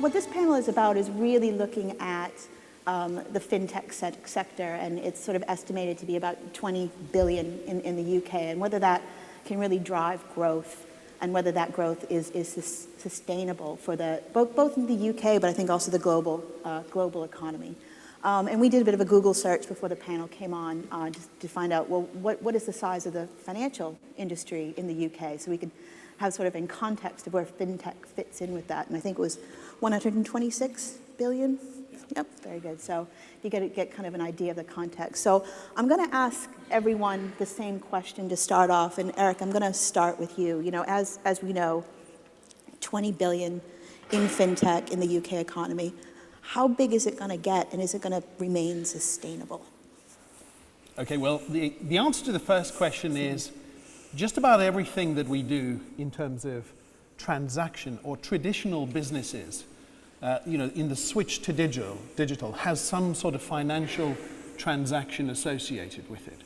what this panel is about is really looking at the fintech sector, and it's sort of estimated to be about 20 billion in the UK, and whether that can really drive growth, and whether that growth is sustainable for both in the UK, but I think also the global economy. And we did a bit of a Google search before the panel came on just to find out, well, what is the size of the financial industry in the UK, so we could have sort of in context of where fintech fits in with that. And I think it was 126 billion. Yep, very good. So you get kind of an idea of the context. So I'm going to ask everyone the same question to start off. And Eric, I'm going to start with you. You know, as we know, 20 billion in fintech in the UK economy. How big is it going to get, and is it going to remain sustainable? Okay, well, the answer to the first question is just about everything that we do in terms of transaction or traditional businesses, you know, in the switch to digital has some sort of financial transaction associated with it.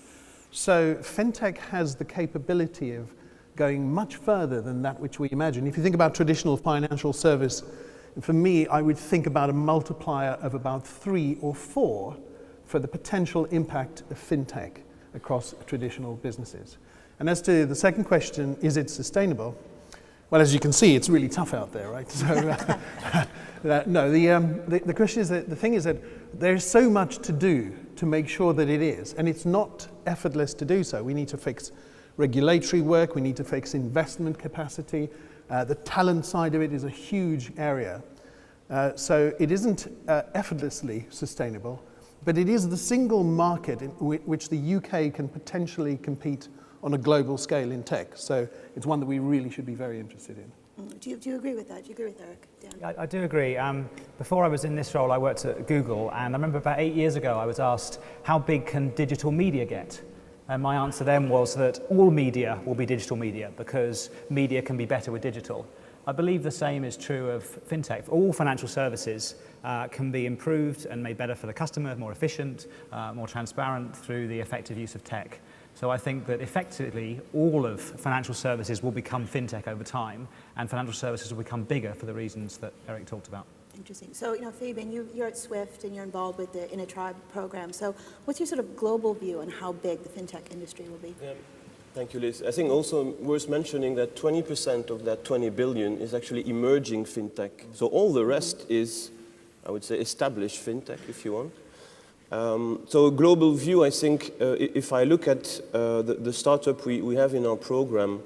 So fintech has the capability of going much further than that which we imagine. If you think about traditional financial service, for me, I would think about a multiplier of about 3 or 4 for the potential impact of fintech across traditional businesses. And as to the second question, is it sustainable? Well, as you can see, it's really tough out there, right? So, no, the question is that the thing is that there's so much to do to make sure that it is, and it's not effortless to do so. We need to fix regulatory work, we need to fix investment capacity. The talent side of it is a huge area. So it isn't effortlessly sustainable, but it is the single market in which the UK can potentially compete on a global scale in tech. So it's one that we really should be very interested in. Do you agree with that? Do you agree with Eric? Dan? Yeah, I do agree. Before I was in this role, I worked at Google, and I remember about 8 years ago, I was asked, how big can digital media get? And my answer then was that all media will be digital media because media can be better with digital. I believe the same is true of fintech. All financial services can be improved and made better for the customer, more efficient, more transparent through the effective use of tech. So I think that effectively all of financial services will become fintech over time, and financial services will become bigger for the reasons that Eric talked about. Interesting. So, you know, Fabian, you're at Swift and you're involved with the Innotribe program. So what's your sort of global view on how big the fintech industry will be? Yeah. Thank you, Liz. I think also worth mentioning that 20% of that 20 billion is actually emerging fintech. So all the rest is, I would say, established fintech, if you want. So a global view, I think, if I look at the startup we have in our program,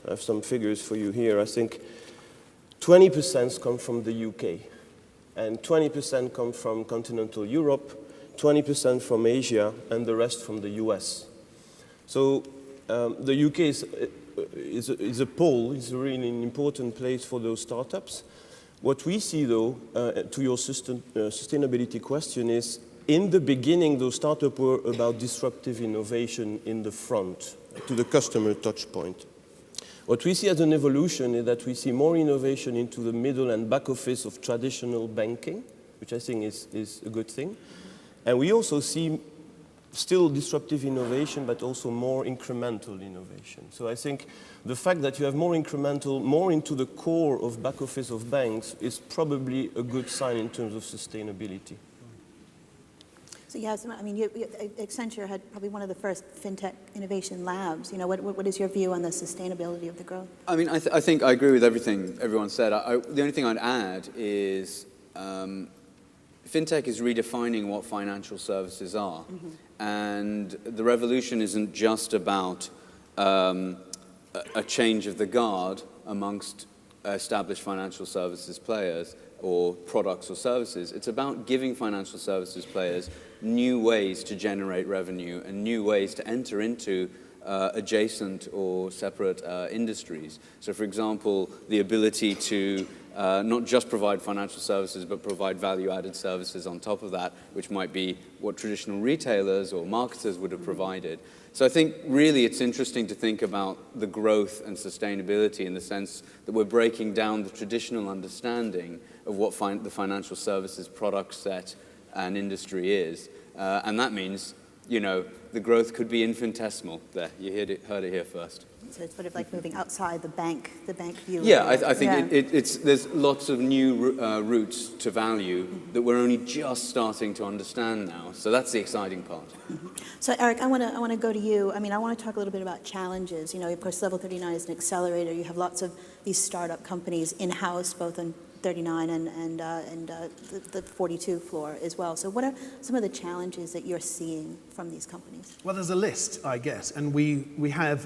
I have some figures for you here. I think 20% come from the UK. And 20% come from continental Europe, 20% from Asia, and the rest from the US. So the UK is a pole, is really an important place for those startups. What we see, though, to your sustainability question is, in the beginning, those startups were about disruptive innovation in the front, to the customer touch point. What we see as an evolution is that we see more innovation into the middle and back office of traditional banking, which I think is a good thing. And we also see still disruptive innovation, but also more incremental innovation. So I think the fact that you have more incremental, more into the core of back office of banks is probably a good sign in terms of sustainability. So yes, I mean, Accenture had probably one of the first fintech innovation labs. You know, what is your view on the sustainability of the growth? I mean, I think I agree with everything everyone said. The only thing I'd add is fintech is redefining what financial services are. Mm-hmm. And the revolution isn't just about a change of the guard amongst established financial services players or products or services. It's about giving financial services players new ways to generate revenue and new ways to enter into adjacent or separate industries. So, for example, the ability to not just provide financial services, but provide value-added services on top of that, which might be what traditional retailers or marketers would have provided. So I think really it's interesting to think about the growth and sustainability in the sense that we're breaking down the traditional understanding of what the financial services product set and industry is. And that means, you know, the growth could be infinitesimal there. You heard it here first. So it's sort of like moving outside the bank view. Yeah, I think Yeah. there's lots of new routes to value that we're only just starting to understand now. So that's the exciting part. So Eric, I want to go to you. I mean, I want to talk a little bit about challenges. You know, of course, Level 39 is an accelerator. You have lots of these startup companies in-house, both on 39 and the 42 floor as well. So what are some of the challenges that you're seeing from these companies? Well, there's a list, I guess, and we have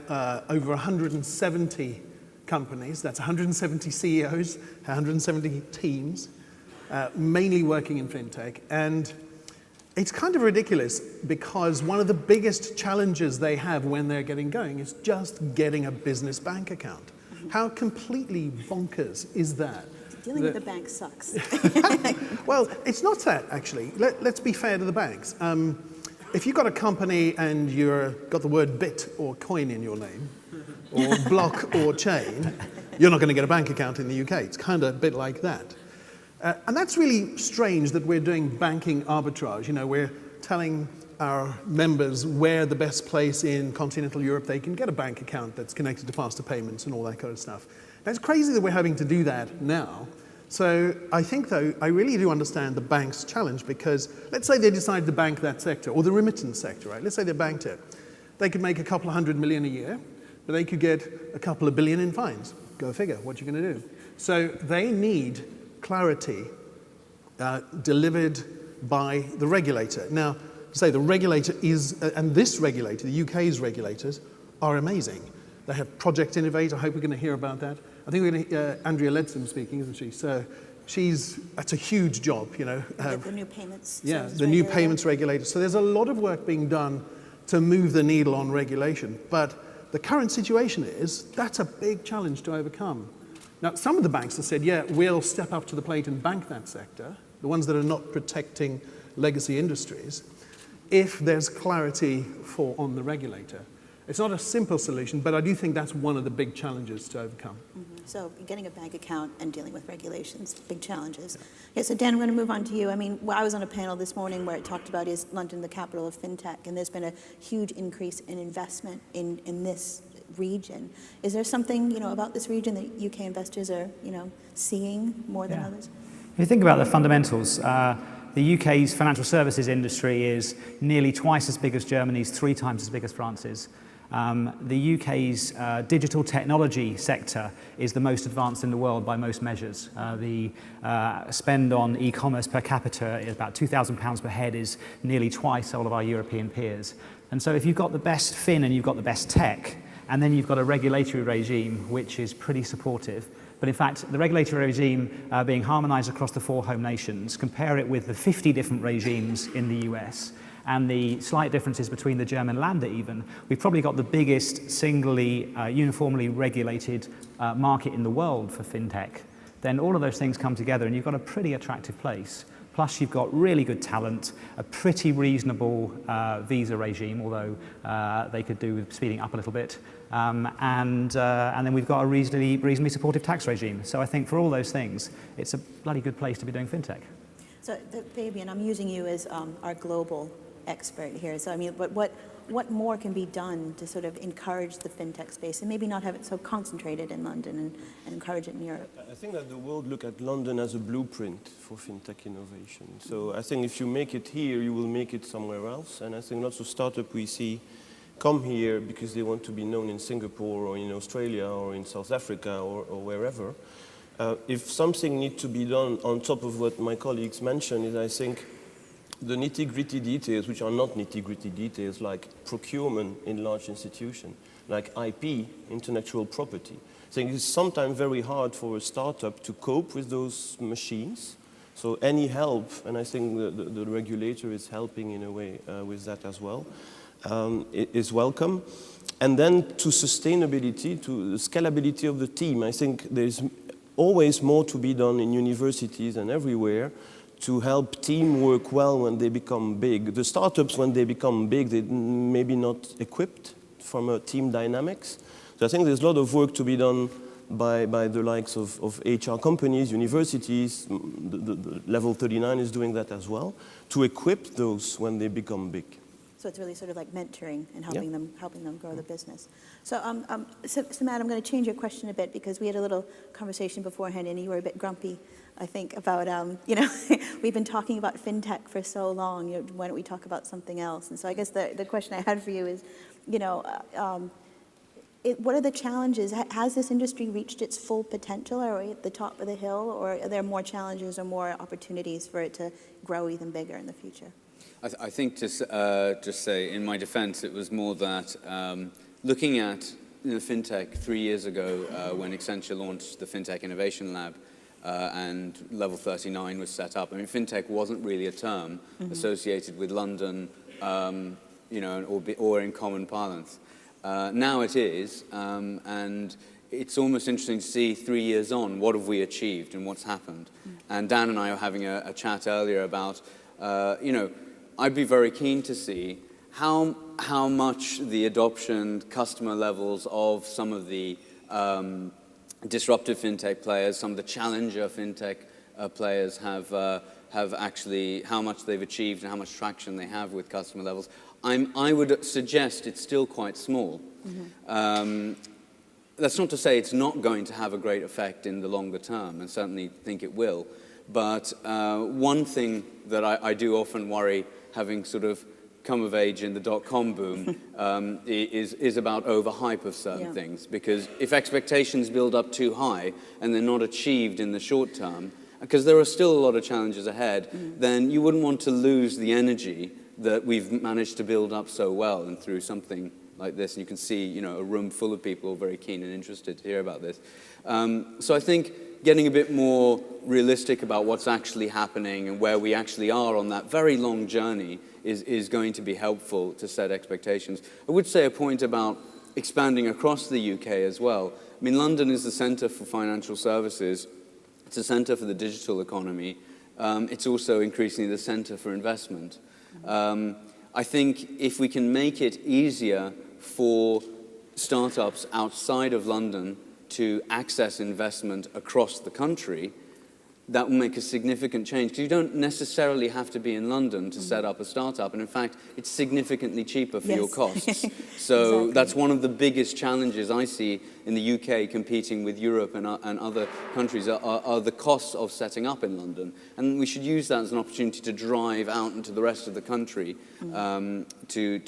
over 170 companies. That's 170 CEOs, 170 teams, mainly working in fintech. And it's kind of ridiculous because one of the biggest challenges they have when they're getting going is just getting a business bank account. How completely bonkers is that? Dealing with the bank sucks. Well, it's not that, actually. Let's be fair to the banks. If you've got a company and you've got the word bit or coin in your name, or block or chain, you're not going to get a bank account in the UK. It's kind of a bit like that. And that's really strange that we're doing banking arbitrage. You know, we're telling our members where the best place in continental Europe they can get a bank account that's connected to faster payments and all that kind of stuff. Now, it's crazy that we're having to do that now. So I think, though, I really do understand the bank's challenge because let's say they decide to bank that sector, or the remittance sector, right? Let's say they banked it. They could make a couple of $100 million a year, but they could get a couple of billion in fines. Go figure, what you're going to do. So they need clarity delivered by the regulator. Now, say the regulator is, and this regulator, the UK's regulators, are amazing. They have Project Innovate. I hope we're going to hear about that. I think we're going to hear Andrea Leadsom speaking, isn't she? So that's a huge job, you know. The new payments. Yeah, the new payments regulator. So there's a lot of work being done to move the needle on regulation. But the current situation is that's a big challenge to overcome. Now, some of the banks have said, yeah, we'll step up to the plate and bank that sector, the ones that are not protecting legacy industries, if there's clarity on the regulator. It's not a simple solution, but I do think that's one of the big challenges to overcome. So getting a bank account and dealing with regulations, big challenges. Yeah, so Dan, I'm going to move on to you. I mean, I was on a panel this morning where it talked about is London the capital of fintech, and there's been a huge increase in investment in this region. Is there something, you know, about this region that UK investors are, you know, seeing more than others? If you think about the fundamentals, the UK's financial services industry is nearly twice as big as Germany's, 3 times as big as France's. The UK's digital technology sector is the most advanced in the world by most measures. The spend on e-commerce per capita is about £2,000 per head, is nearly twice all of our European peers. And so if you've got the best fin and you've got the best tech, and then you've got a regulatory regime which is pretty supportive, but in fact, the regulatory regime being harmonized across the 4 home nations, compare it with the 50 different regimes in the US, and the slight differences between the German Länder even, we've probably got the biggest singly, uniformly regulated market in the world for fintech. Then all of those things come together and you've got a pretty attractive place. Plus you've got really good talent, a pretty reasonable visa regime, although they could do with speeding up a little bit. And then we've got a reasonably supportive tax regime. So I think for all those things, it's a bloody good place to be doing fintech. So Fabian, I'm using you as our global expert here. So I mean, what more can be done to sort of encourage the fintech space and maybe not have it so concentrated in London and encourage it in Europe? I think that the world look at London as a blueprint for fintech innovation. So I think if you make it here, you will make it somewhere else. And I think lots of startups we see come here because they want to be known in Singapore or in Australia or in South Africa or wherever. If something needs to be done on top of what my colleagues mentioned is I think the nitty-gritty details, which are not nitty-gritty details, like procurement in large institutions, like IP, intellectual property. I think it's sometimes very hard for a startup to cope with those machines. So any help, and I think the regulator is helping in a way with that as well, is welcome. And then to sustainability, to the scalability of the team, I think there's always more to be done in universities and everywhere to help team work well when they become big. The startups, when they become big, they maybe not equipped from a team dynamics. So I think there's a lot of work to be done by the likes of HR companies, universities. The Level 39 is doing that as well, to equip those when they become big. So it's really sort of like mentoring and helping them grow the business. So, so Matt, I'm going to change your question a bit because we had a little conversation beforehand, and you were a bit grumpy, I think, about we've been talking about fintech for so long. Why don't we talk about something else? And so I guess the question I had for you is, what are the challenges? Has this industry reached its full potential? Are we at the top of the hill, or are there more challenges or more opportunities for it to grow even bigger in the future? I think to just say, in my defense, it was more that looking at fintech 3 years ago when Accenture launched the Fintech Innovation Lab and Level 39 was set up. I mean, fintech wasn't really a term associated with London, or in common parlance. Now it is, and it's almost interesting to see 3 years on, what have we achieved and what's happened. And Dan and I were having a chat earlier about, I'd be very keen to see how much the adoption customer levels of some of the disruptive fintech players, some of the challenger fintech players have actually, how much they've achieved and how much traction they have with customer levels. I would suggest it's still quite small. That's not to say it's not going to have a great effect in the longer term, and certainly think it will. But one thing that I do often worry, having sort of come of age in the dot-com boom, is about overhype of certain things. Because if expectations build up too high and they're not achieved in the short term, because there are still a lot of challenges ahead, then you wouldn't want to lose the energy that we've managed to build up so well and through something like this. And you can see, a room full of people very keen and interested to hear about this. So I think getting a bit more realistic about what's actually happening and where we actually are on that very long journey is going to be helpful to set expectations. I would say a point about expanding across the UK as well. I mean, London is the centre for financial services. It's a centre for the digital economy. It's also increasingly the centre for investment. I think if we can make it easier for startups outside of London to access investment across the country, that will make a significant change. Because you don't necessarily have to be in London to set up a startup. And in fact, it's significantly cheaper for your costs. So that's one of the biggest challenges I see in the UK competing with Europe and other countries are the costs of setting up in London. And we should use that as an opportunity to drive out into the rest of the country to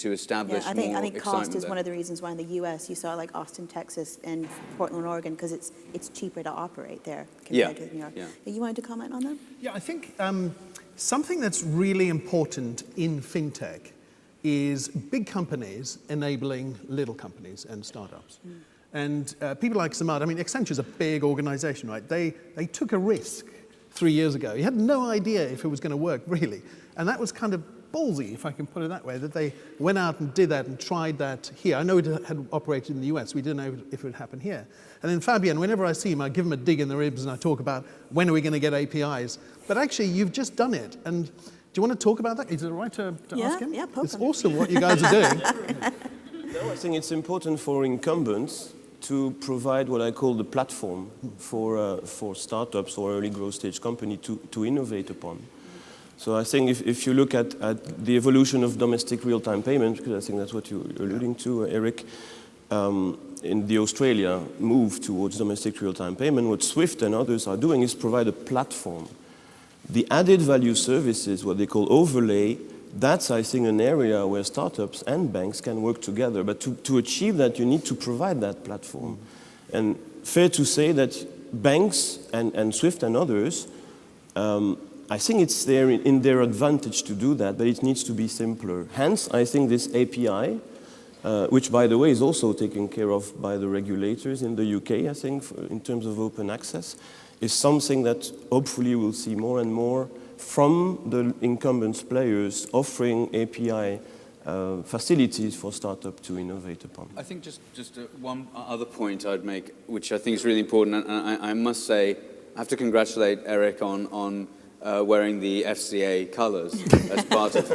establish more excitement. I think cost is one of the reasons why in the US you saw like Austin, Texas and Portland, Oregon, because it's cheaper to operate there compared to New York. You wanted to comment on that? Yeah, I think something that's really important in fintech is big companies enabling little companies and startups. And people like Samad, I mean, Accenture's a big organization, right? They took a risk 3 years ago. You had no idea if it was going to work, really. And that was kind of ballsy, if I can put it that way, that they went out and did that and tried that here. I know it had operated in the US. We didn't know if it would happen here. And then Fabian, whenever I see him, I give him a dig in the ribs and I talk about when are we going to get APIs. But actually, you've just done it. And do you want to talk about that? Is it all right to ask him? Yeah, poke It's him. awesome what you guys are doing. No, I think it's important for incumbents to provide what I call the platform for startups or early growth stage company to innovate upon. So I think if you look at the evolution of domestic real-time payment, because I think that's what you're alluding to, Eric, in the Australia move towards domestic real-time payment, what Swift and others are doing is provide a platform. The added value services, what they call overlay, that's, I think, an area where startups and banks can work together. But to achieve that, you need to provide that platform. And fair to say that banks and Swift and others, I think it's there in their advantage to do that, but it needs to be simpler. Hence, I think this API, which, by the way, is also taken care of by the regulators in the UK, I think, in terms of open access, is something that hopefully we'll see more and more from the incumbents players offering API facilities for startup to innovate upon. I think just one other point I'd make, which I think is really important, and I must say, I have to congratulate Eric on wearing the FCA colours as part of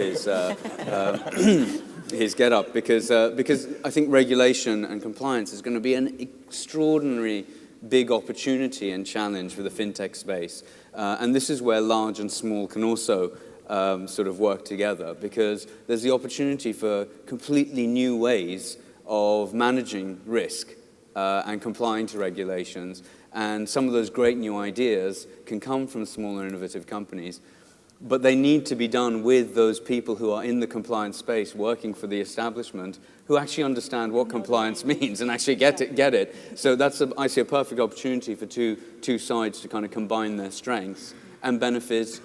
his get-up, because I think regulation and compliance is going to be an extraordinary big opportunity and challenge for the fintech space. And this is where large and small can also sort of work together, because there's the opportunity for completely new ways of managing risk and complying to regulations. And some of those great new ideas can come from smaller innovative companies, but they need to be done with those people who are in the compliance space working for the establishment, who actually understand what compliance means and actually get it. So that's, I see a perfect opportunity for two sides to kind of combine their strengths and benefit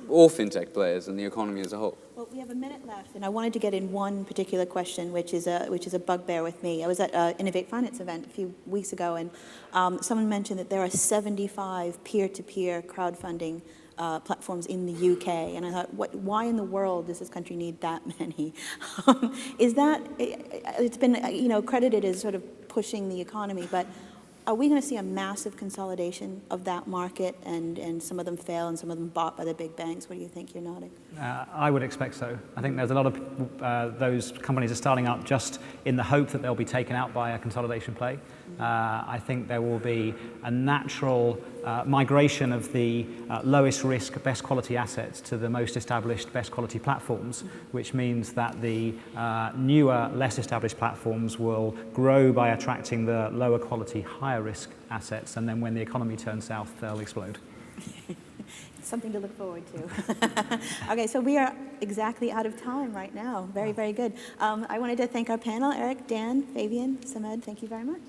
all fintech players and the economy as a whole. Well, we have a minute left, and I wanted to get in one particular question, which is a bugbear with me. I was at an Innovate Finance event a few weeks ago, and someone mentioned that there are 75 peer-to-peer crowdfunding platforms in the UK, and I thought, why in the world does this country need that many? Is that, it's been credited as sort of pushing the economy, but are we going to see a massive consolidation of that market, and some of them fail and some of them bought by the big banks? What do you think? You're nodding. I would expect so. I think there's a lot of those companies are starting up just in the hope that they'll be taken out by a consolidation play. I think there will be a natural migration of the lowest risk, best quality assets to the most established, best quality platforms, which means that the newer, less established platforms will grow by attracting the lower quality, higher risk assets, and then when the economy turns south, they'll explode. Something to look forward to. Okay, so we are exactly out of time right now. Very, very good. I wanted to thank our panel, Eric, Dan, Fabian, Samed. Thank you very much.